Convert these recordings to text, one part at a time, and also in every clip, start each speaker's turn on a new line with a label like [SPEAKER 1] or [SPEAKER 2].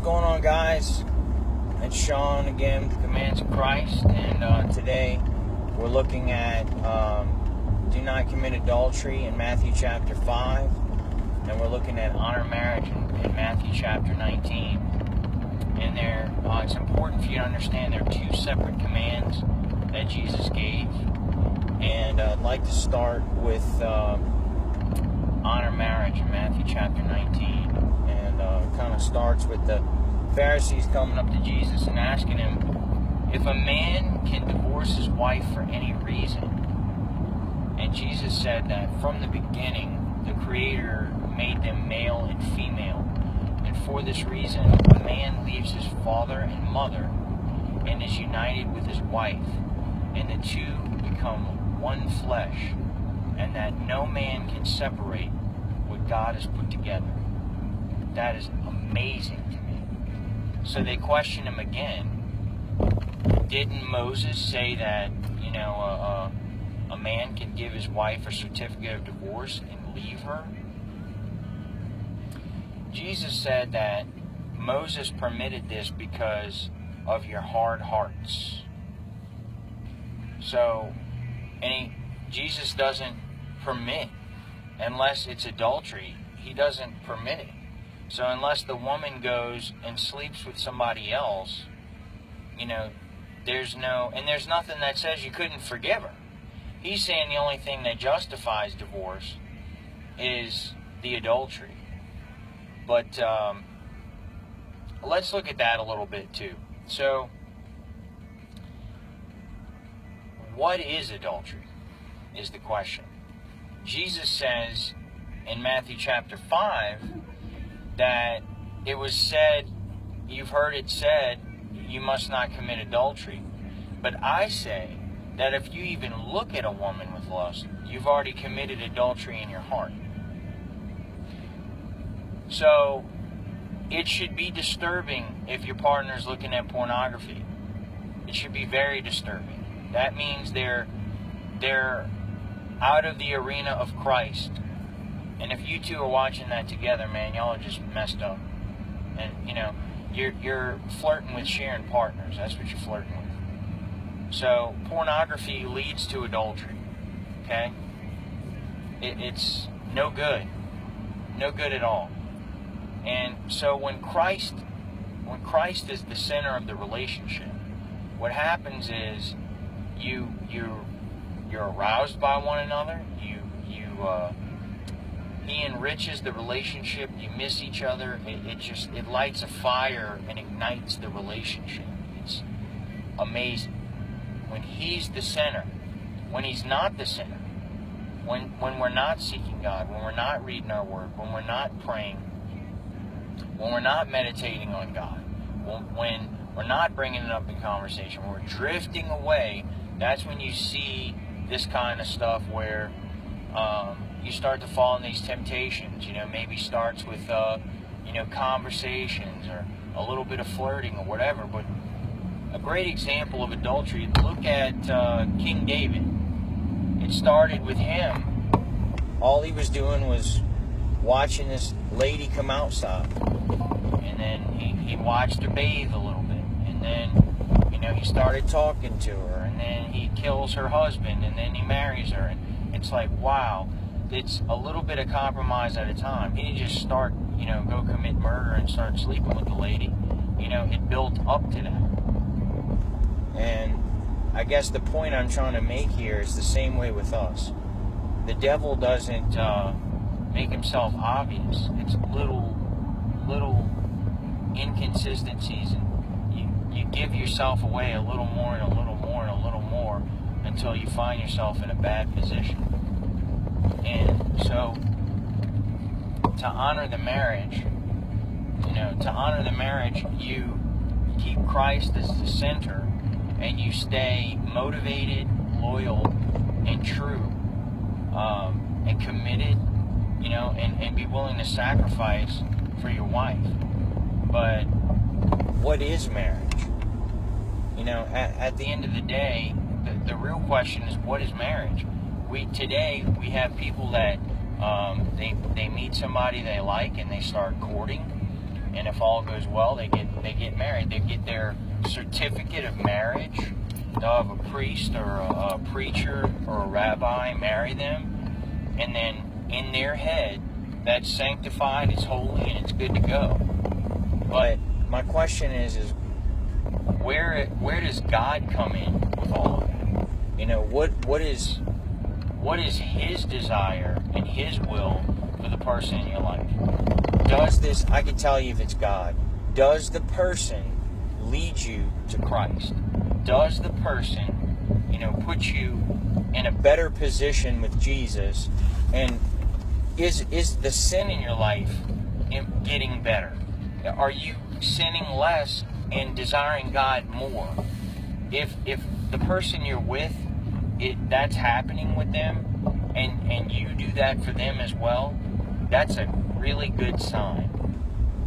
[SPEAKER 1] going on, guys? It's Sean again, the Commands of Christ, and today we're looking at do not commit adultery in Matthew chapter 5, and we're looking at honor marriage in Matthew chapter 19. And it's important for you to understand there are two separate commands that Jesus gave, and I'd like to start with honor marriage in Matthew chapter 19, and it kind of starts with the Pharisees coming up to Jesus and asking him if a man can divorce his wife for any reason. And Jesus said that from the beginning, the Creator made them male and female. And for this reason, a man leaves his father and mother and is united with his wife, and the two become one flesh, and that no man can separate what God has put together. That is amazing to me. So they question him again. Didn't Moses say that, a man can give his wife a certificate of divorce and leave her? Jesus said that Moses permitted this because of your hard hearts. So, Jesus doesn't permit, unless it's adultery, he doesn't permit it. So unless the woman goes and sleeps with somebody else, there's nothing that says you couldn't forgive her. He's saying the only thing that justifies divorce is the adultery. But let's look at that a little bit too. So, what is adultery is the question. Jesus says in Matthew chapter 5 that it was said, you've heard it said, you must not commit adultery. But I say that if you even look at a woman with lust, you've already committed adultery in your heart. So, it should be disturbing if your partner's looking at pornography. It should be very disturbing. That means they're out of the arena of Christ. And if you two are watching that together, man, y'all are just messed up. And, you're flirting with sharing partners. That's what you're flirting with. So, pornography leads to adultery. Okay? It's no good. No good at all. And so when Christ is the center of the relationship, what happens is you're aroused by one another. He enriches the relationship. You miss each other. It lights a fire and ignites the relationship. It's amazing. When he's the center, when he's not the center, when we're not seeking God, when we're not reading our word, when we're not praying, when we're not meditating on God, when we're not bringing it up in conversation, when we're drifting away, that's when you see this kind of stuff where you start to fall in these temptations. Maybe starts with conversations or a little bit of flirting or whatever. But a great example of adultery, look at King David. It started with him. All he was doing was watching this lady come outside, and then he watched her bathe a little bit, and then he started talking to her, and then he kills her husband, and then he marries her, and it's like, wow. It's a little bit of compromise at a time. He didn't just start, go commit murder and start sleeping with the lady. It built up to that. And I guess the point I'm trying to make here is the same way with us. The devil doesn't make himself obvious. It's little inconsistencies, and you give yourself away a little more and a little more and a little more until you find yourself in a bad position. And so, to honor the marriage, you keep Christ as the center, and you stay motivated, loyal, and true, and committed, and be willing to sacrifice for your wife. But what is marriage? At the end of the day, the real question is, what is marriage? Today we have people that they meet somebody they like and they start courting, and if all goes well, they get married. They get their certificate of marriage. They'll have a priest or a preacher or a rabbi marry them, and then in their head, that's sanctified, it's holy, and it's good to go. But my question is where does God come in with all of that? You know, what is His desire and His will for the person in your life? Does this, I can tell you if it's God, does the person lead you to Christ? Does the person, you know, put you in a better position with Jesus? And is the sin in your life getting better? Are you sinning less and desiring God more? If the person you're with, that's happening with them, and you do that for them as well, that's a really good sign.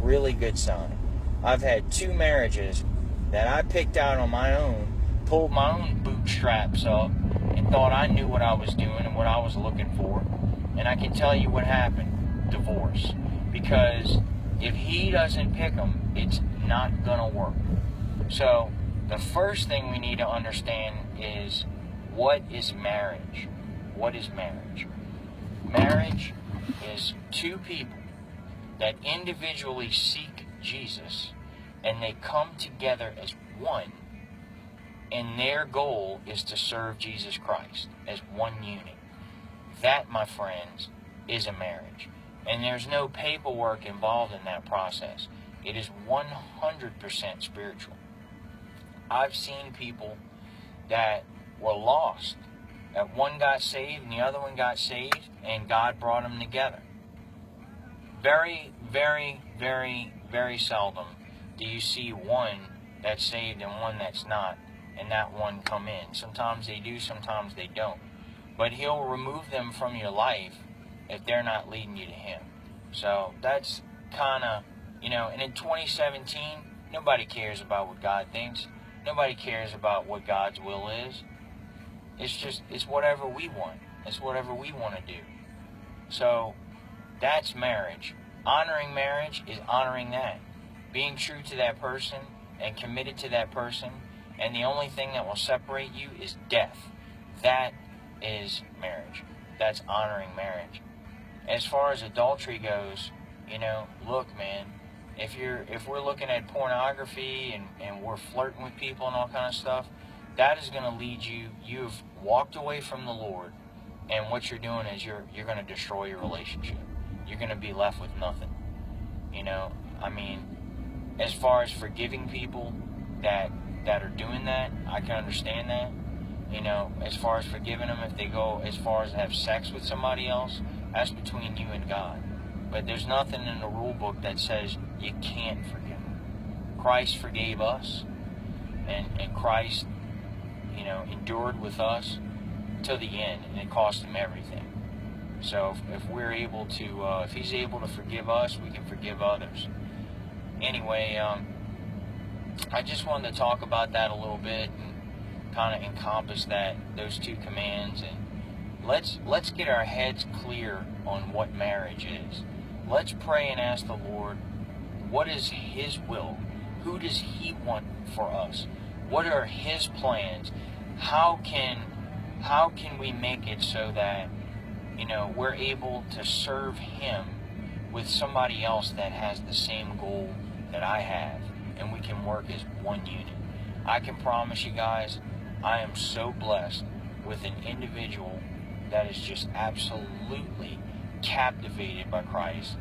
[SPEAKER 1] Really good sign. I've had 2 marriages that I picked out on my own, pulled my own bootstraps up, and thought I knew what I was doing and what I was looking for. And I can tell you what happened. Divorce. Because if he doesn't pick them, it's not going to work. So the first thing we need to understand is, what is marriage? What is marriage? Marriage is 2 people that individually seek Jesus, and they come together as one, and their goal is to serve Jesus Christ as one unit. That, my friends, is a marriage. And there's no paperwork involved in that process. It is 100% spiritual. I've seen people that were lost, that one got saved and the other one got saved, and God brought them together. Very, very, very, very seldom do you see one that's saved and one that's not, and that one come in. Sometimes they do, sometimes they don't. But He'll remove them from your life if they're not leading you to Him. So that's kind of, you know, and in 2017, nobody cares about what God thinks. Nobody cares about what God's will is. It's whatever we want. It's whatever we want to do. So that's marriage. Honoring marriage is honoring that. Being true to that person and committed to that person, and the only thing that will separate you is death. That is marriage. That's honoring marriage. As far as adultery goes, you know, look, man, if we're looking at pornography and we're flirting with people and all kind of stuff, that is going to lead you. You've walked away from the Lord, and what you're doing is you're going to destroy your relationship. You're going to be left with nothing. You know, I mean, as far as forgiving people that are doing that, I can understand that. You know, as far as forgiving them if they go as far as to have sex with somebody else, that's between you and God. But there's nothing in the rule book that says you can't forgive them. Christ forgave us, and Christ, you know, endured with us till the end, and it cost Him everything. So if we're able to, if He's able to forgive us, we can forgive others. Anyway, I just wanted to talk about that a little bit and kind of encompass those 2 commands, and let's get our heads clear on what marriage is. Let's pray and ask the Lord, what is His will? Who does He want for us? What are His plans? How can we make it so that, you know, we're able to serve Him with somebody else that has the same goal that I have, and we can work as one unit? I can promise you guys, I am so blessed with an individual that is just absolutely captivated by Christ,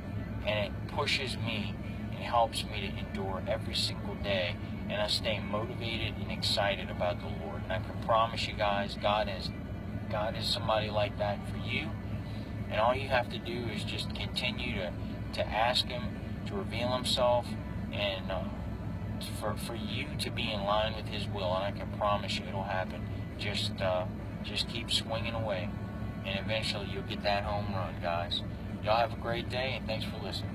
[SPEAKER 1] and it pushes me and helps me to endure every single day, and I stay motivated and excited about the Lord. And I can promise you guys, God is somebody like that for you, and all you have to do is just continue to ask Him to reveal Himself, and for you to be in line with His will, and I can promise you it'll happen. Just keep swinging away, and eventually you'll get that home run, guys. Y'all have a great day, and thanks for listening.